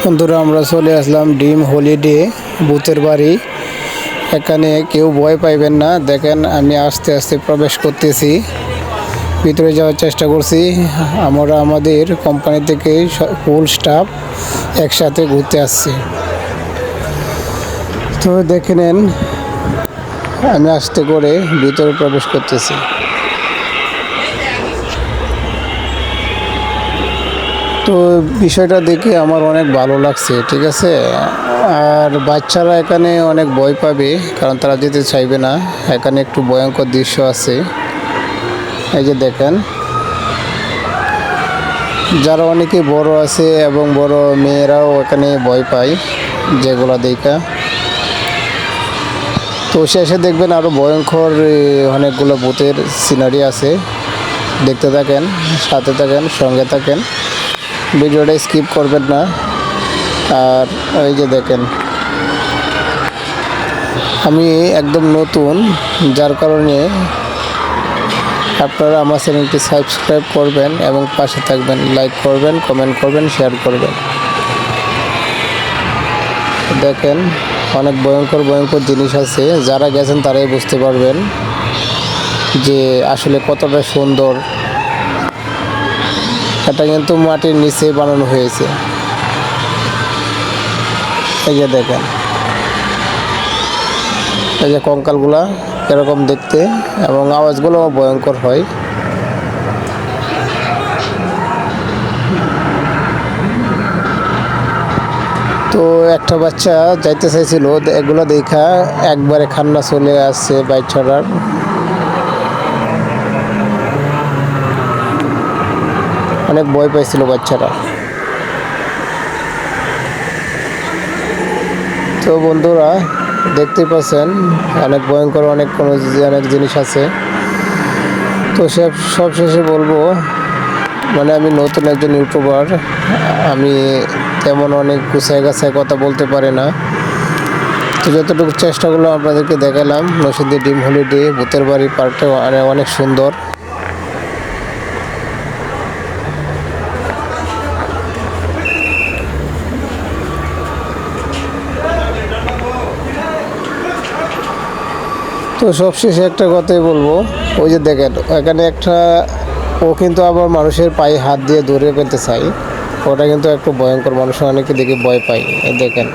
বন্ধুরা আমরা চলে আসলাম ড্রিম হলিডে ভূতের বাড়ি। এখানে কেউ ভয় পাইবেন না। দেখেন আমি আস্তে আস্তে প্রবেশ করতেছি, ভিতরে যাওয়ার চেষ্টা করছি। আমরা আমাদের কোম্পানি থেকে ফুল স্টাফ একসাথে ঘুরতে আসছি। তো দেখে নেন আমি আস্তে করে ভিতরে প্রবেশ করতেছি। তো বিষয়টা দেখে আমার অনেক ভালো লাগছে, ঠিক আছে। আর বাচ্চারা এখানে অনেক ভয় পাবে, কারণ তারা যেতে চাইবে না। এখানে একটু ভয়ঙ্কর দৃশ্য আছে, এই যে দেখেন। যারা অনেকে বড় আছে এবং বড় মেয়েরাও এখানে ভয় পায় যেগুলো দেখা। তো শেষে দেখবেন আরও ভয়ঙ্কর অনেকগুলো ভূতের সিনারি আছে। দেখতে থাকেন, সাথে থাকেন, সঙ্গে থাকেন, ভিডিওটা স্কিপ করবেন না। আর এই যে দেখেন আমি একদম নতুন, যার কারণে আপনারা আমার চ্যানেলটি সাবস্ক্রাইব করবেন এবং পাশে থাকবেন, লাইক করবেন, কমেন্ট করবেন, শেয়ার করবেন। দেখেন অনেক ভয়ঙ্কর ভয়ঙ্কর জিনিস আছে, যারা গেছেন তারাই বুঝতে পারবেন যে আসলে কতটা সুন্দর। এটা কিন্তু মাটির নিচে বানানো হয়েছে, এই যে দেখেন। এই যে কঙ্কালগুলা এরকম দেখতে, এবং আওয়াজগুলো ভয়ঙ্কর হয়। তো একটা বাচ্চা যাইতে চাইছিল, এগুলো দেখা একবারে কান্না চলে আসছে বাচ্চাটার। অনেক ভয় পাইছিল বাচ্চারা। তো বন্ধুরা দেখতেই পাচ্ছেন অনেক ভয়ঙ্কর অনেক জিনিস আছে। তো সব শেষে বলবো, মানে আমি নতুন একজন ইউটিউবার, আমি তেমন অনেক গুছায় গাছায় কথা বলতে পারি না। তো যতটুকু চেষ্টা করলাম আপনাদেরকে দেখালাম। নরসিংদী ড্রিম হলিডে ভূতের বাড়ি পার্কটা অনেক সুন্দর। তো সবশেষে একটা কথাই বলবো, ওই যে দেখেন এখানে একটা, ও কিন্তু আবার মানুষের পায়ে হাত দিয়ে ধরে ফেলতে চাই। ওটা কিন্তু একটু ভয়ঙ্কর, মানুষ অনেকে দেখে ভয় পায়, এই দেখেন।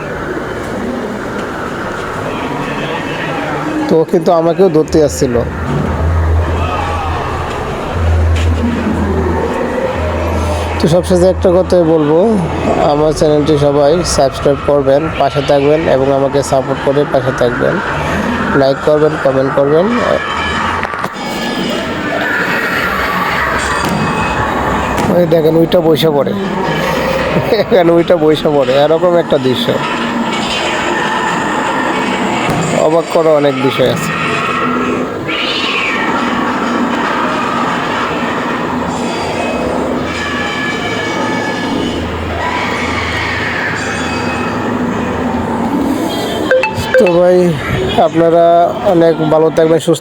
তো ও কিন্তু আমাকেও ধরতে আসছিল। তো সবশেষে একটা কথাই বলবো, আমার চ্যানেলটি সবাই সাবস্ক্রাইব করবেন, পাশে থাকবেন এবং আমাকে সাপোর্ট করে পাশে থাকবেন, লাইক করবেন, কমেন্ট করবেন। ওই দেখেন ওইটা বসে পড়ে, এখানে ওইটা বসে পড়ে, এরকম একটা দৃশ্য। অবাক করা অনেক বিষয় আছে। তো ভাই আপনারা অনেক ভালো থাকবেন, সুস্থ